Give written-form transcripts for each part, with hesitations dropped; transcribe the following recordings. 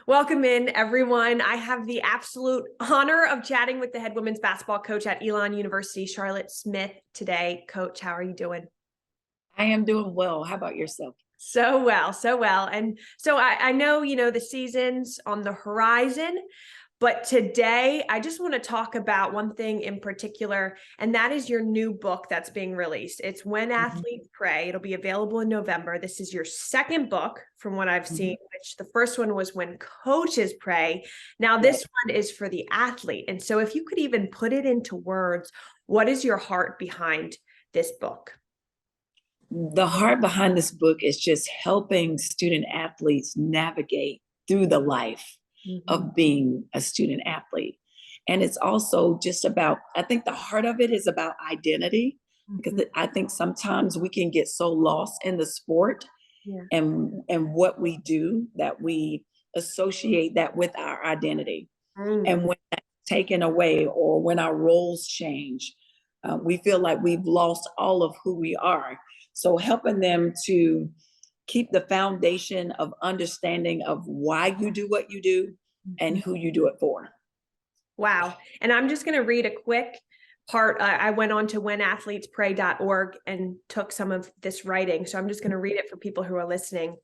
Welcome in, everyone. I have the absolute honor of chatting with the head women's basketball coach at Elon University, Charlotte Smith, today. Coach, how are you doing? I am doing well. How about yourself? So well, so well. And so I know, the season's on the horizon, but today I just want to talk about one thing in particular, and that is your new book that's being released. It's When Mhm, Athletes Pray. It'll be available in November. This is your second book from what I've mhm. seen, which the first one was When Coaches Pray. Now Right. this one is for the athlete. And so if you could even put it into words, what is your heart behind this book? The heart behind this book is just helping student athletes navigate through the life Mhm. of being a student athlete. And it's also just about, I think the heart of it is about identity, because Mhm. I think sometimes we can get so lost in the sport Yeah. and what we do that we associate that with our identity. Mm. And when that's taken away or when our roles change, we feel like we've lost all of who we are. So helping them to keep the foundation of understanding of why you do what you do and Mhm. who you do it for. Wow. And I'm just going to read a quick part. I went on to whenathletespray.org and took some of this writing. So I'm just going to read it for people who are listening.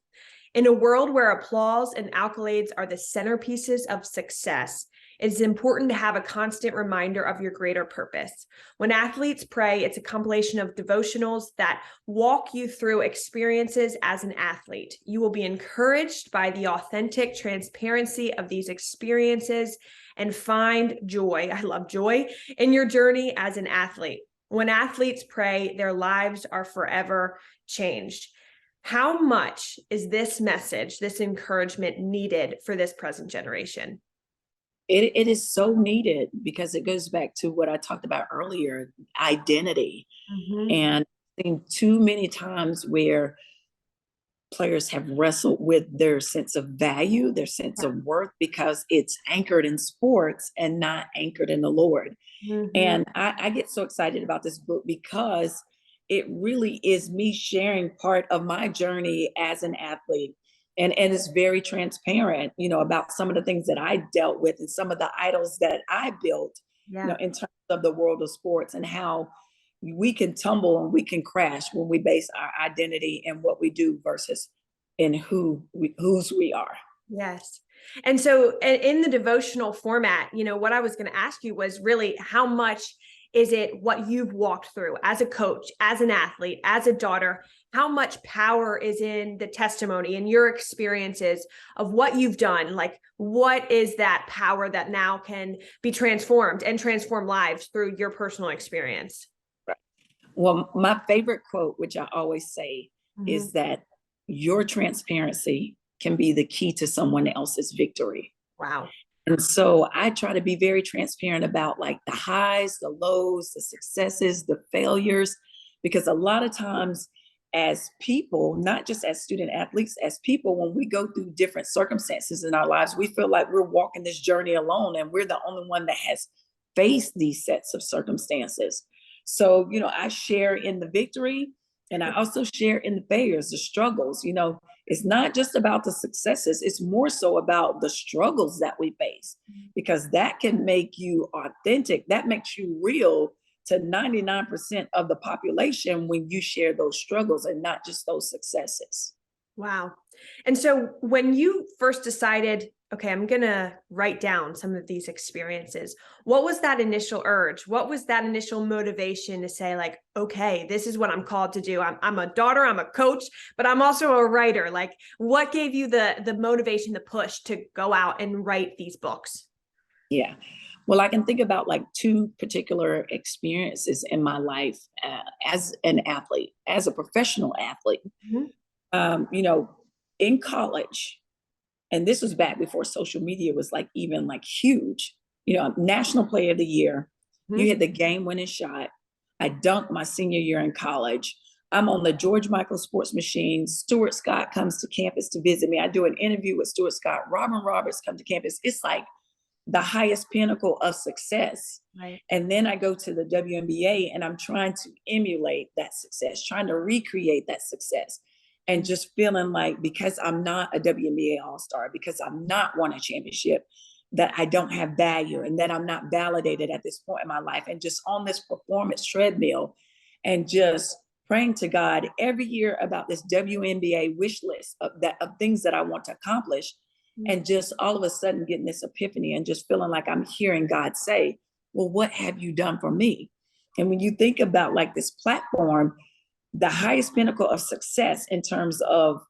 In a world where applause and accolades are the centerpieces of success, it is important to have a constant reminder of your greater purpose. When athletes pray, it's a compilation of devotionals that walk you through experiences as an athlete. You will be encouraged by the authentic transparency of these experiences and find joy. I love joy in your journey as an athlete. When athletes pray, their lives are forever changed. How much is this message, this encouragement needed for this present generation? It is so needed because it goes back to what I talked about earlier, identity. Mhm. And I've seen too many times where players have wrestled with their sense of value, their sense of worth, because it's anchored in sports and not anchored in the Lord. Mhm. And I get so excited about this book because it really is me sharing part of my journey as an athlete. And it's very transparent, about some of the things that I dealt with and some of the idols that I built, Yeah. in terms of the world of sports and how we can tumble and we can crash when we base our identity and what we do versus in whose we are. Yes. And so in the devotional format, what I was going to ask you was really how much is it what you've walked through as a coach, as an athlete, as a daughter? How much power is in the testimony and your experiences of what you've done? Like, what is that power that now can be transformed and transform lives through your personal experience? Well, my favorite quote, which I always say, Mhm. is that your transparency can be the key to someone else's victory. Wow. And so I try to be very transparent about like the highs, the lows, the successes, the failures, because a lot of times as people, not just as student athletes, as people, when we go through different circumstances in our lives, we feel like we're walking this journey alone and we're the only one that has faced these sets of circumstances. So, I share in the victory and I also share in the failures, the struggles. It's not just about the successes, it's more so about the struggles that we face, because that can make you authentic. That makes you real to 99% of the population when you share those struggles and not just those successes. Wow. And so when you first decided, okay, I'm going to write down some of these experiences, what was that initial urge? What was that initial motivation to say, like, okay, this is what I'm called to do? I'm a daughter, I'm a coach, but I'm also a writer. Like, what gave you the motivation, the push to go out and write these books? Yeah. Well, I can think about like two particular experiences in my life as an athlete, as a professional athlete. Mhm. Um, you know, in college, and this was back before social media was like even like huge. National Player of the Year. You Mhm. hit the game winning shot. I dunked my senior year in college. I'm on the George Michael Sports Machine. Stuart Scott comes to campus to visit me. I do an interview with Stuart Scott. Robin Roberts come to campus. It's like the highest pinnacle of success. Right. And then I go to the WNBA and I'm trying to emulate that success, trying to recreate that success. and just feeling like because I'm not a WNBA All-Star, because I'm not won a championship, that I don't have value and that I'm not validated at this point in my life, and just on this performance treadmill and just praying to God every year about this WNBA wish list of things that I want to accomplish. And just all of a sudden getting this epiphany and just feeling like I'm hearing God say, well, what have you done for me? And when you think about like this platform, the highest pinnacle of success in terms of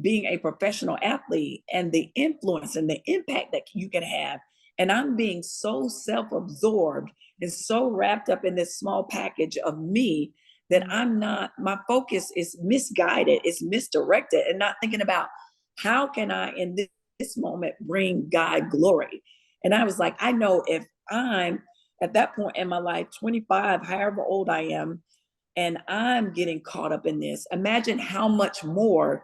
being a professional athlete and the influence and the impact that you can have. And I'm being so self-absorbed and so wrapped up in this small package of me that I'm not, my focus is misguided, it's misdirected, and not thinking about how can I in this moment bring God glory. And I was like, I know if I'm at that point in my life, 25, however old I am, and I'm getting caught up in this, imagine how much more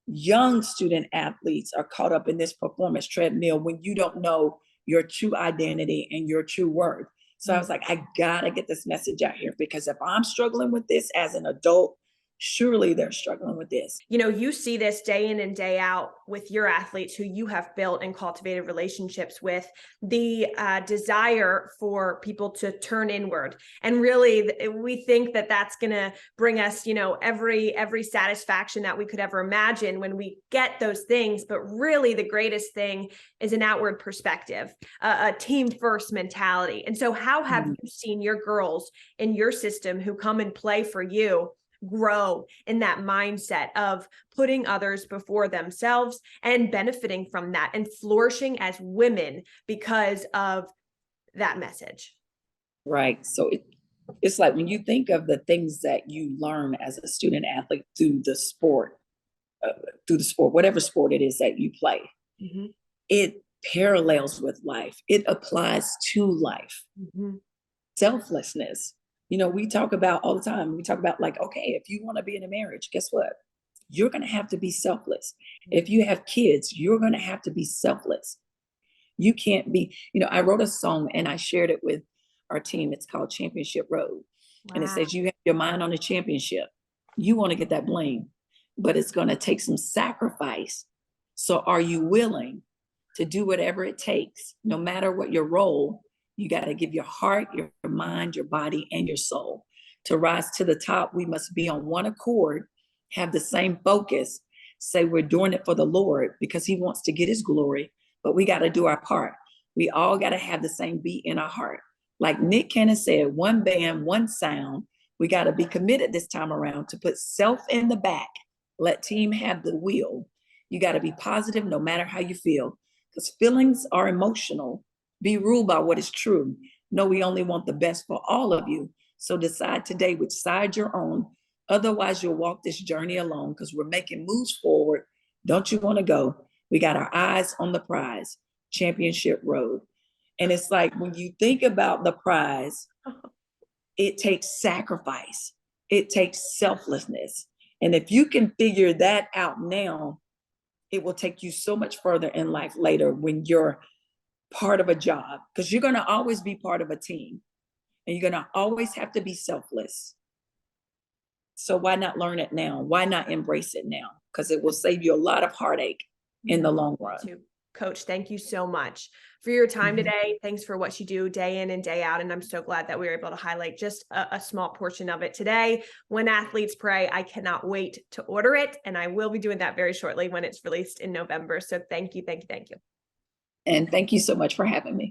young student athletes are caught up in this performance treadmill when you don't know your true identity and your true worth. So I was like, I gotta get this message out here, because if I'm struggling with this as an adult, surely they're struggling with this. You know, you see this day in and day out with your athletes who you have built and cultivated relationships with, the desire for people to turn inward. And really, we think that that's going to bring us, you know, every satisfaction that we could ever imagine when we get those things. But really, the greatest thing is an outward perspective, a team first mentality. And so how have you seen your girls in your system who come and play for you grow in that mindset of putting others before themselves and benefiting from that and flourishing as women because of that message? Right. So it's like when you think of the things that you learn as a student athlete through the sport, whatever sport it is that you play, it parallels with life. It applies to life. Selflessness. You know, we talk about all the time, we talk about like, okay, if you want to be in a marriage, guess what? You're going to have to be selfless. If you have kids, you're going to have to be selfless. You can't be, you know, I wrote a song and I shared it with our team. It's called Championship Road. And it says, you have your mind on the championship. You want to get that bling, but it's going to take some sacrifice. So are you willing to do whatever it takes, no matter what your role? You got to give your heart, your mind, your body, and your soul. To rise to the top, we must be on one accord, have the same focus, say we're doing it for the Lord because he wants to get his glory, but we got to do our part. We all got to have the same beat in our heart. Like Nick Cannon said, one band, one sound. We got to be committed this time around to put self in the back, let team have the wheel. You got to be positive no matter how you feel, because feelings are emotional. Be ruled by what is true. No, we only want the best for all of you. So decide today which side you're on. Otherwise, you'll walk this journey alone, because we're making moves forward. Don't you want to go? We got our eyes on the prize, Championship Road. And it's like when you think about the prize, it takes sacrifice. It takes selflessness. And if you can figure that out now, it will take you so much further in life later when you're part of a job, because you're going to always be part of a team and you're going to always have to be selfless. So why not learn it now? Why not embrace it now? Because it will save you a lot of heartache in the long run. Coach, thank you so much for your time today. Thanks for what you do day in and day out. And I'm so glad that we were able to highlight just a small portion of it today. When Athletes Pray, I cannot wait to order it. And I will be doing that very shortly when it's released in November. So thank you, thank you, thank you. And thank you so much for having me.